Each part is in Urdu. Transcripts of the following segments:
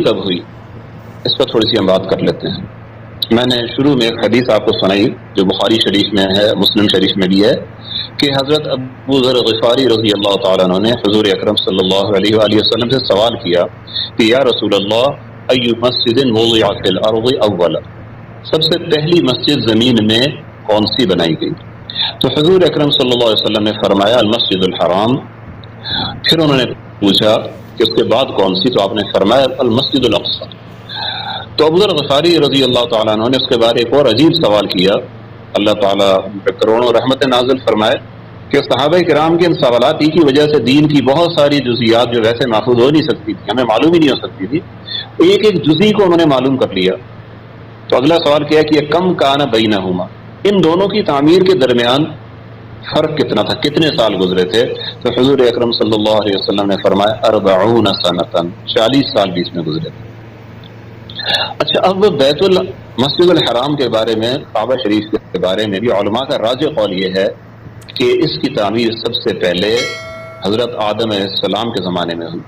کب ہوئی، اس پر تھوڑی سی ہم بات کر لیتے ہیں۔ میں نے شروع میں ایک حدیث آپ کو سنائی جو بخاری شریف میں ہے، مسلم شریف میں بھی ہے، کہ حضرت ابو ذر غفاری رضی اللہ تعالیٰ عنہ نے حضور اکرم صلی اللہ علیہ وآلہ وسلم سے سوال کیا کہ یا رسول اللہ ای مسجد وضع فی الارض اولا، سب سے پہلی مسجد زمین میں کون سی بنائی گئی؟ تو حضور اکرم صلی اللہ علیہ وسلم نے فرمایا المسجد الحرام۔ پھر انہوں نے پوچھا کہ اس کے بعد کون سی؟ تو آپ نے فرمایا المسجد الاقصی۔ تو ابو ذر غفاری رضی اللہ تعالیٰ عنہ نے اس کے بعد ایک اور عجیب سوال کیا، اللہ تعالیٰ کروڑوں رحمت نازل فرمائے کہ صحابہ کرام کے ان سوالات ہی کی وجہ سے دین کی بہت ساری جزیات جو ویسے محفوظ ہو نہیں سکتی تھی، ہمیں معلوم ہی نہیں ہو سکتی تھی، ایک ایک جزی کو انہوں نے معلوم کر لیا۔ تو اگلا سوال کیا کہ یہ کم کان بینہما، ان دونوں کی تعمیر کے درمیان فرق کتنا تھا، کتنے سال گزرے تھے؟ تو حضور اکرم صلی اللہ علیہ وسلم نے فرمایا 40 سنۃ، 40 سال بیچ میں گزرے تھے۔ اچھا، اب بیت المسجد الحرام کے بارے میں، کعبہ شریف کے بارے میں بھی علماء کا راجح قول یہ ہے کہ اس کی تعمیر سب سے پہلے حضرت آدم علیہ السلام کے زمانے میں ہوئی،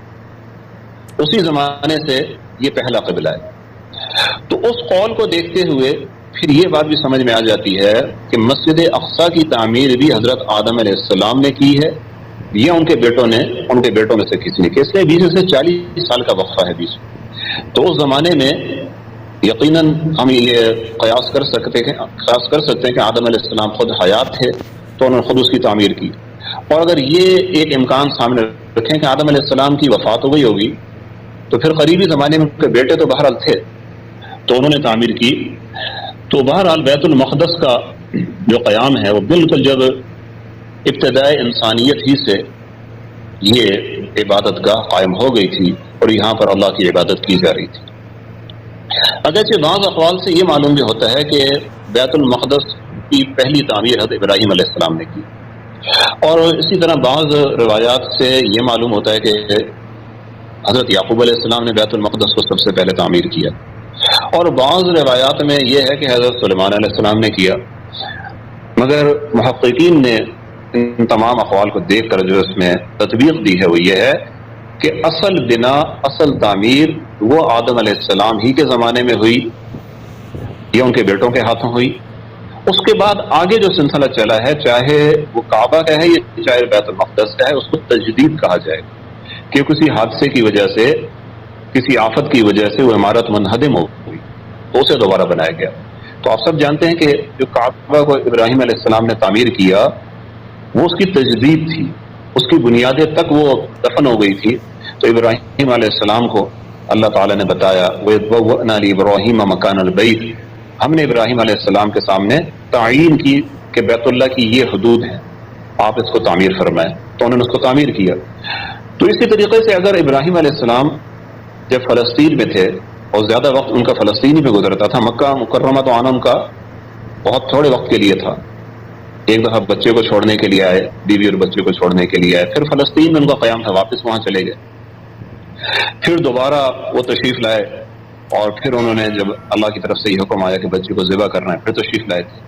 اسی زمانے سے یہ پہلا قبلہ ہے۔ تو اس قول کو دیکھتے ہوئے پھر یہ بات بھی سمجھ میں آ جاتی ہے کہ مسجد اقصی کی تعمیر بھی حضرت آدم علیہ السلام نے کی ہے یا ان کے بیٹوں نے، ان کے بیٹوں میں سے کسی نے کی، اس لیے بیچ سے 40 سال کا وقفہ ہے بیچ۔ تو اس زمانے میں یقیناً ہم یہ قیاس کر سکتے ہیں کہ آدم علیہ السلام خود حیات تھے تو انہوں نے خود اس کی تعمیر کی، اور اگر یہ ایک امکان سامنے رکھیں کہ آدم علیہ السلام کی وفات ہو گئی ہوگی تو پھر قریبی زمانے میں ان کے بیٹے تو بہرحال تھے تو انہوں نے تعمیر کی۔ تو بہرحال بیت المقدس کا جو قیام ہے وہ بالکل جب ابتدائے انسانیت ہی سے یہ عبادت گاہ قائم ہو گئی تھی اور یہاں پر اللہ کی عبادت کی جا رہی تھی۔ اگرچہ بعض اقوال سے یہ معلوم بھی ہوتا ہے کہ بیت المقدس کی پہلی تعمیر حضرت ابراہیم علیہ السلام نے کی، اور اسی طرح بعض روایات سے یہ معلوم ہوتا ہے کہ حضرت یعقوب علیہ السلام نے بیت المقدس کو سب سے پہلے تعمیر کیا، اور بعض روایات میں یہ ہے کہ حضرت سلیمان علیہ السلام نے کیا۔ مگر محققین نے ان تمام اقوال کو دیکھ کر جو اس میں تطبیق دی ہے وہ یہ ہے کہ اصل بنا، اصل تعمیر وہ آدم علیہ السلام ہی کے زمانے میں ہوئی یا ان کے بیٹوں کے ہاتھوں ہوئی۔ اس کے بعد آگے جو سلسلہ چلا ہے، چاہے وہ کعبہ کا ہے یا چاہے بیت المقدس کا ہے، اس کو تجدید کہا جائے کہ کسی حادثے کی وجہ سے، کسی آفت کی وجہ سے وہ عمارت منہدم ہو گئی تو اسے دوبارہ بنایا گیا۔ تو آپ سب جانتے ہیں کہ جو کعبہ کو ابراہیم علیہ السلام نے تعمیر کیا وہ اس کی تجدید تھی، اس کی بنیادیں تک وہ دفن ہو گئی تھی۔ تو ابراہیم علیہ السلام کو اللہ تعالیٰ نے بتایا وَإِذْ لِإِبْرَاهِيمَ مَكَانَ الْبَيْتِ، ہم نے ابراہیم علیہ السلام کے سامنے تعیین کی کہ بیت اللہ کی یہ حدود ہیں، آپ اس کو تعمیر فرمائیں، تو انہوں نے اس کو تعمیر کیا۔ تو اسی طریقے سے اگر ابراہیم علیہ السلام جب فلسطین میں تھے اور زیادہ وقت ان کا فلسطینی میں گزرتا تھا، مکہ مکرمہ تو آنا ان کا بہت تھوڑے وقت کے لیے تھا، ایک دفعہ بچے کو چھوڑنے کے لیے آئے، بیوی اور بچے کو چھوڑنے کے لیے آئے، پھر فلسطین میں ان کا قیام تھا، واپس وہاں چلے گئے، پھر دوبارہ وہ تشریف لائے، اور پھر انہوں نے جب اللہ کی طرف سے یہ حکم آیا کہ بچے کو ذبح کرنا ہے پھر تشریف لائے تھے۔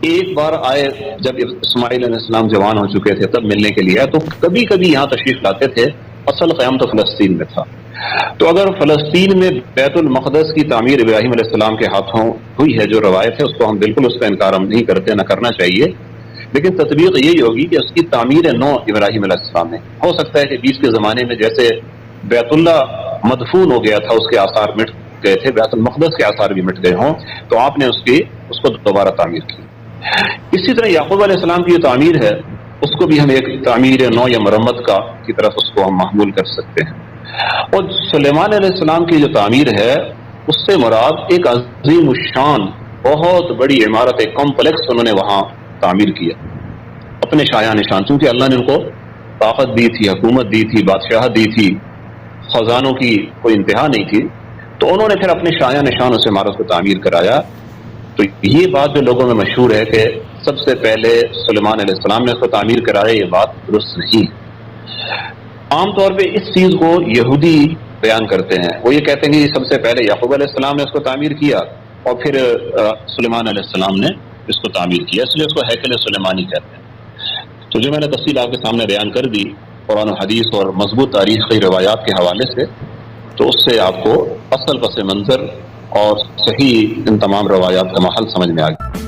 ایک بار آئے جب اسماعیل علیہ السلام جوان ہو چکے تھے تب ملنے کے لیے آئے، تو کبھی کبھی یہاں تشریف لاتے تھے، اصل قیام تو فلسطین میں تھا۔ تو اگر فلسطین میں بیت المقدس کی تعمیر ابراہیم علیہ السلام کے ہاتھوں ہوئی ہے، جو روایت ہے، اس کو ہم بالکل اس کا انکار ہم نہیں کرتے، نہ کرنا چاہیے، لیکن تطبیق یہی ہوگی کہ اس کی تعمیر نو ابراہیم علیہ السلام نے۔ ہو سکتا ہے کہ بیچ کے زمانے میں جیسے بیت اللہ مدفون ہو گیا تھا، اس کے آثار مٹ گئے تھے، بیت المقدس کے آثار بھی مٹ گئے ہوں، تو آپ نے اس کو دوبارہ تعمیر کی۔ اسی طرح یعقوب علیہ السلام کی جو تعمیر ہے اس کو بھی ہم ایک تعمیر نو یا مرمت کی طرف اس کو ہم محمول کر سکتے ہیں۔ اور سلیمان علیہ السلام کی جو تعمیر ہے اس سے مراد ایک عظیم الشان بہت بڑی عمارت، ایک کمپلیکس انہوں نے وہاں تعمیر کیا اپنے شایان نشان، کیونکہ اللہ نے ان کو طاقت دی تھی، حکومت دی تھی، بادشاہت دی تھی، خزانوں کی کوئی انتہا نہیں تھی، تو انہوں نے پھر اپنے شایان نشان اس عمارت کو تعمیر کرایا۔ تو یہ بات جو لوگوں میں مشہور ہے کہ سب سے پہلے سلیمان علیہ السلام نے اس کو تعمیر کرایا، یہ بات درست نہیں۔ عام طور پہ اس چیز کو یہودی بیان کرتے ہیں، وہ یہ کہتے ہیں کہ سب سے پہلے یعقوب علیہ السلام نے اس کو تعمیر کیا اور پھر سلیمان علیہ السلام نے اس کو تعمیر کیا، اس لیے اس کو ہیکل سلیمانی کہتے ہیں۔ تو جو میں نے تفصیل آپ کے سامنے بیان کر دی قرآن و حدیث اور مضبوط تاریخی روایات کے حوالے سے، تو اس سے آپ کو اصل پس منظر اور صحیح ان تمام روایات کا محل سمجھ میں آ گیا۔